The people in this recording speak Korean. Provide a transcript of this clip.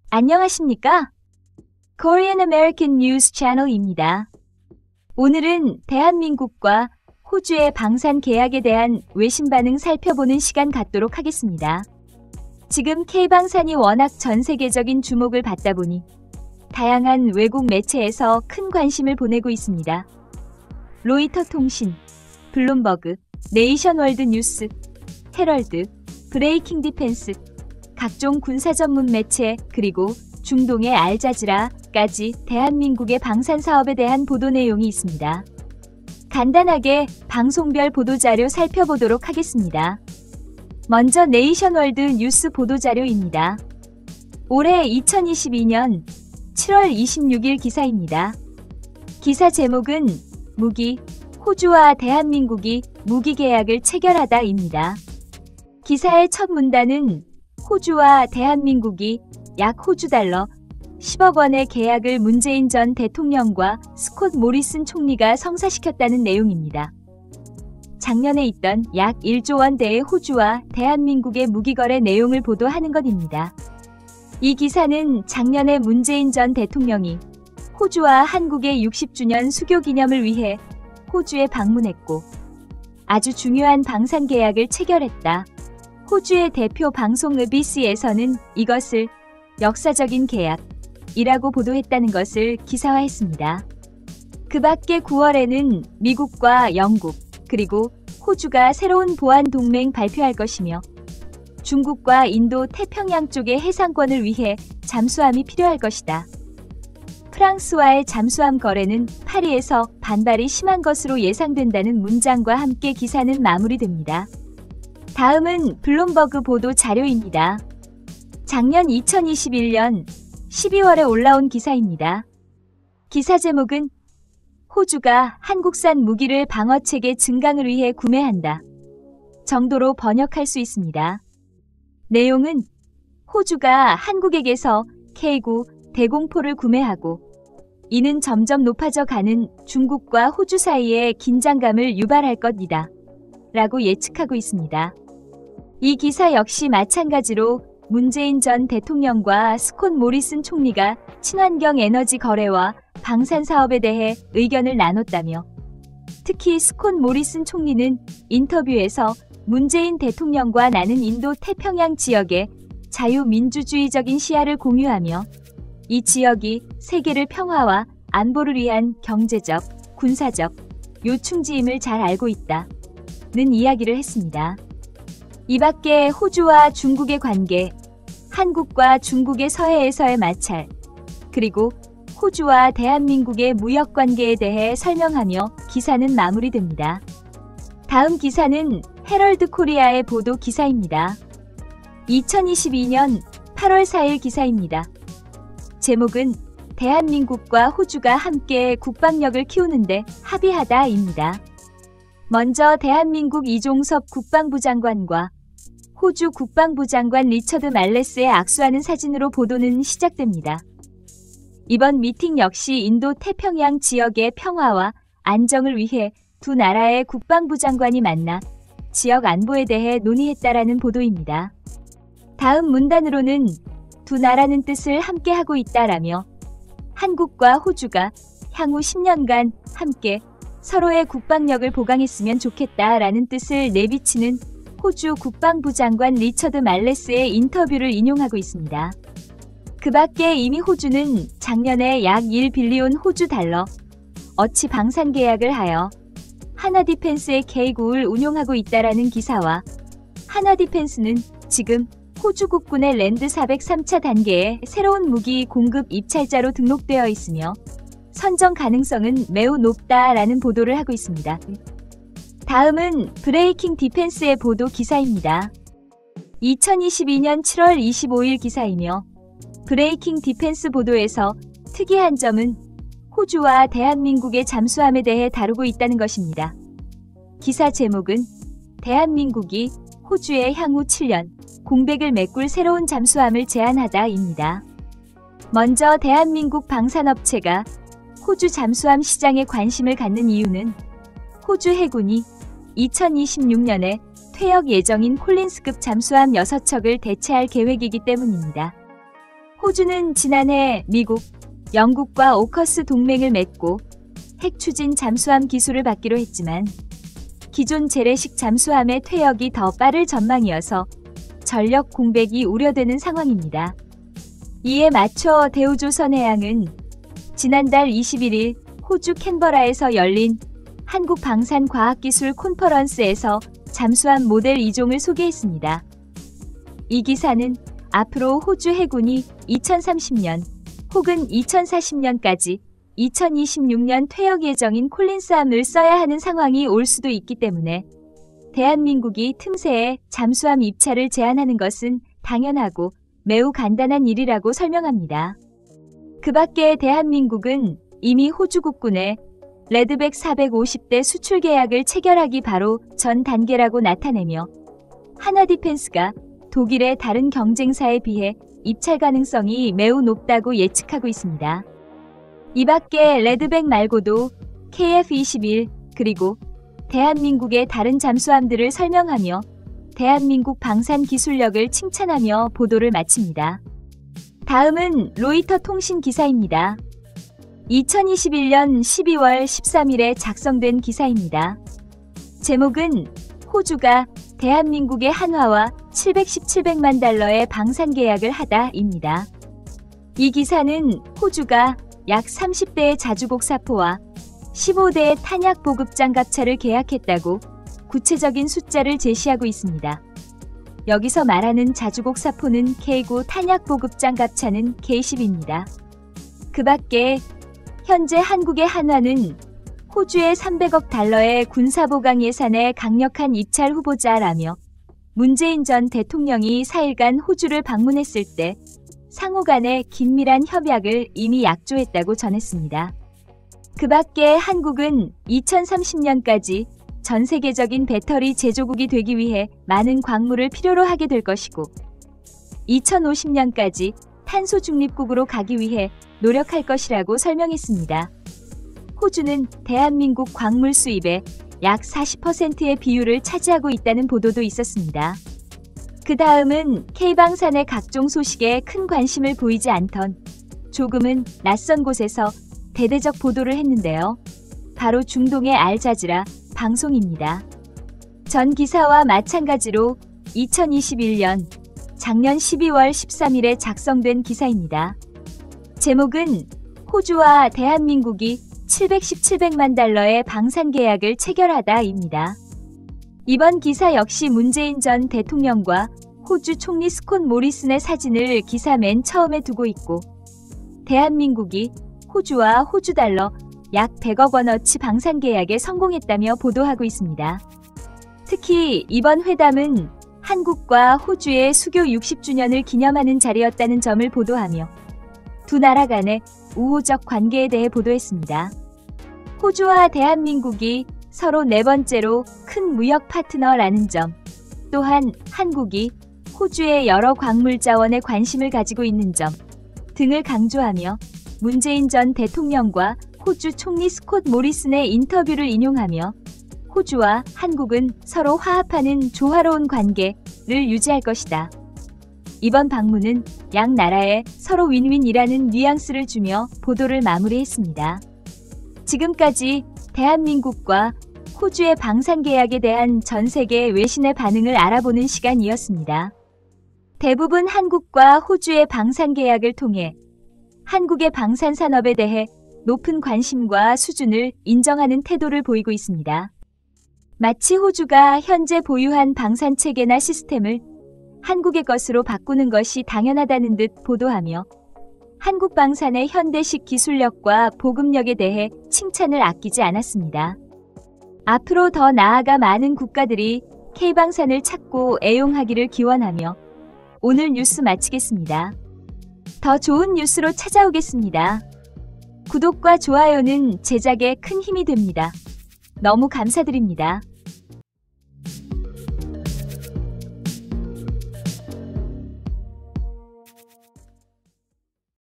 안녕하십니까? Korean American News 채널입니다. 오늘은 대한민국과 호주의 방산 계약에 대한 외신 반응 살펴보는 시간 갖도록 하겠습니다. 지금 K방산이 워낙 전 세계적인 주목을 받다 보니 다양한 외국 매체에서 큰 관심을 보내고 있습니다. 로이터 통신, 블룸버그, 네이션월드 뉴스, 헤럴드, 브레이킹 디펜스, 각종 군사 전문 매체, 그리고 중동의 알자지라까지 대한민국의 방산 사업에 대한 보도 내용이 있습니다. 간단하게 방송별 보도자료 살펴보도록 하겠습니다. 먼저 네이션월드 뉴스 보도자료입니다. 올해 2022년 7월 26일 기사입니다. 기사 제목은 무기, 호주와 대한민국이 무기 계약을 체결하다입니다. 기사의 첫 문단은 호주와 대한민국이 약 호주 달러 10억 원의 계약을 문재인 전 대통령과 스콧 모리슨 총리가 성사시켰다는 내용입니다. 작년에 있던 약 1조 원대의 호주와 대한민국의 무기거래 내용을 보도하는 것입니다. 이 기사는 작년에 문재인 전 대통령이 호주와 한국의 60주년 수교 기념을 위해 호주에 방문했고 아주 중요한 방산 계약을 체결했다. 호주의 대표 방송 BC에서는 이것을 역사적인 계약이라고 보도했다는 것을 기사화했습니다. 그 밖에 9월에는 미국과 영국, 그리고 호주가 새로운 보안 동맹 발표할 것이며 중국과 인도 태평양 쪽의 해상권을 위해 잠수함이 필요할 것이다. 프랑스와의 잠수함 거래는 파리에서 반발이 심한 것으로 예상된다는 문장과 함께 기사는 마무리됩니다. 다음은 블룸버그 보도 자료입니다. 작년 2021년 12월에 올라온 기사입니다. 기사 제목은 호주가 한국산 무기를 방어체계 증강을 위해 구매한다 정도로 번역할 수 있습니다. 내용은 호주가 한국에게서 K9 대공포를 구매하고 이는 점점 높아져 가는 중국과 호주 사이의 긴장감을 유발할 것이다 라고 예측하고 있습니다. 이 기사 역시 마찬가지로 문재인 전 대통령과 스콧 모리슨 총리가 친환경 에너지 거래와 방산 사업에 대해 의견을 나눴다며 특히 스콧 모리슨 총리는 인터뷰에서 문재인 대통령과 나는 인도 태평양 지역의 자유민주주의적인 시야를 공유하며 이 지역이 세계를 평화와 안보를 위한 경제적, 군사적 요충지임을 잘 알고 있다는 이야기를 했습니다. 이 밖에 호주와 중국의 관계, 한국과 중국의 서해에서의 마찰, 그리고 호주와 대한민국의 무역 관계에 대해 설명하며 기사는 마무리됩니다. 다음 기사는 헤럴드 코리아의 보도 기사입니다. 2022년 8월 4일 기사입니다. 제목은 대한민국과 호주가 함께 국방력을 키우는데 합의하다입니다. 먼저 대한민국 이종섭 국방부 장관과 호주 국방부 장관 리처드 말레스의 악수하는 사진으로 보도는 시작됩니다. 이번 미팅 역시 인도 태평양 지역의 평화와 안정을 위해 두 나라의 국방부 장관이 만나 지역 안보에 대해 논의했다라는 보도입니다. 다음 문단으로는 두 나라는 뜻을 함께 하고 있다라며 한국과 호주가 향후 10년간 함께 서로의 국방력을 보강했으면 좋겠다라는 뜻을 내비치는 호주 국방부 장관 리처드 말레스의 인터뷰를 인용하고 있습니다. 그 밖에 이미 호주는 작년에 약 1빌리온 호주 달러 어치 방산 계약을 하여 하나디펜스의 K9을 운용하고 있다라는 기사와 하나디펜스는 지금 호주 국군의 랜드 403차 단계의 새로운 무기 공급 입찰자로 등록되어 있으며 선정 가능성은 매우 높다라는 보도를 하고 있습니다. 다음은 브레이킹 디펜스의 보도 기사입니다. 2022년 7월 25일 기사이며 브레이킹 디펜스 보도에서 특이한 점은 호주와 대한민국의 잠수함에 대해 다루고 있다는 것입니다. 기사 제목은 대한민국이 호주에 향후 7년 공백을 메꿀 새로운 잠수함을 제안하다입니다. 먼저 대한민국 방산업체가 호주 잠수함 시장에 관심을 갖는 이유는 호주 해군이 2026년에 퇴역 예정인 콜린스급 잠수함 6척을 대체할 계획이기 때문입니다. 호주는 지난해 미국, 영국과 오커스 동맹을 맺고 핵 추진 잠수함 기술을 받기로 했지만 기존 재래식 잠수함의 퇴역이 더 빠를 전망이어서 전력 공백이 우려되는 상황입니다. 이에 맞춰 대우조선해양은 지난달 21일 호주 캔버라에서 열린 한국방산과학기술 콘퍼런스에서 잠수함 모델 2종을 소개했습니다. 이 기사는 앞으로 호주 해군이 2030년 혹은 2040년까지 2026년 퇴역 예정인 콜린스함을 써야 하는 상황이 올 수도 있기 때문에 대한민국이 틈새에 잠수함 입찰을 제한하는 것은 당연하고 매우 간단한 일이라고 설명합니다. 그 밖에 대한민국은 이미 호주 국군에 레드백 450대 수출 계약을 체결하기 바로 전 단계라고 나타내며 하나디펜스가 독일의 다른 경쟁사에 비해 입찰 가능성이 매우 높다고 예측하고 있습니다. 이 밖에 레드백 말고도 KF-21 그리고 대한민국의 다른 잠수함들을 설명하며 대한민국 방산 기술력을 칭찬하며 보도를 마칩니다. 다음은 로이터 통신 기사입니다. 2021년 12월 13일에 작성된 기사입니다. 제목은 호주가 대한민국의 한화와 717백만 달러의 방산 계약을 하다입니다. 이 기사는 호주가 약 30대의 자주곡 사포와 15대의 탄약 보급 장갑차를 계약했다고 구체적인 숫자를 제시하고 있습니다. 여기서 말하는 자주곡 사포는 K9 탄약 보급 장갑차는 K10입니다. 그 밖에 현재 한국의 한화는 호주의 300억 달러의 군사보강 예산의 강력한 입찰 후보자라며 문재인 전 대통령이 4일간 호주를 방문했을 때 상호 간의 긴밀한 협약을 이미 약조했다고 전했습니다. 그 밖에 한국은 2030년까지 전 세계적인 배터리 제조국이 되기 위해 많은 광물을 필요로 하게 될 것이고 2050년까지 탄소 중립국으로 가기 위해 노력할 것이라고 설명했습니다. 호주는 대한민국 광물 수입의 약 40%의 비율을 차지하고 있다는 보도도 있었습니다. 그 다음은 K방산의 각종 소식에 큰 관심을 보이지 않던 조금은 낯선 곳에서 대대적 보도를 했는데요. 바로 중동의 알자지라 방송입니다. 전 기사와 마찬가지로 2021년 작년 12월 13일에 작성된 기사입니다. 제목은 호주와 대한민국이 717백만 달러의 방산 계약을 체결하다입니다. 이번 기사 역시 문재인 전 대통령과 호주 총리 스콧 모리슨의 사진을 기사 맨 처음에 두고 있고 대한민국이 호주와 호주 달러 약 100억 원어치 방산 계약에 성공했다며 보도하고 있습니다. 특히 이번 회담은 한국과 호주의 수교 60주년을 기념하는 자리였다는 점을 보도하며 두 나라 간의 우호적 관계에 대해 보도했습니다. 호주와 대한민국이 서로 네 번째로 큰 무역 파트너라는 점, 또한 한국이 호주의 여러 광물 자원에 관심을 가지고 있는 점 등을 강조하며 문재인 전 대통령과 호주 총리 스콧 모리슨의 인터뷰를 인용하며 호주와 한국은 서로 화합하는 조화로운 관계를 유지할 것이다. 이번 방문은 양 나라에 서로 윈윈이라는 뉘앙스를 주며 보도를 마무리했습니다. 지금까지 대한민국과 호주의 방산 계약에 대한 전 세계 외신의 반응을 알아보는 시간이었습니다. 대부분 한국과 호주의 방산 계약을 통해 한국의 방산 산업에 대해 높은 관심과 수준을 인정하는 태도를 보이고 있습니다. 마치 호주가 현재 보유한 방산 체계나 시스템을 한국의 것으로 바꾸는 것이 당연하다는 듯 보도하며 한국 방산의 현대식 기술력과 보급력에 대해 칭찬을 아끼지 않았습니다. 앞으로 더 나아가 많은 국가들이 K방산을 찾고 애용하기를 기원하며 오늘 뉴스 마치겠습니다. 더 좋은 뉴스로 찾아오겠습니다. 구독과 좋아요는 제작에 큰 힘이 됩니다. 너무 감사드립니다.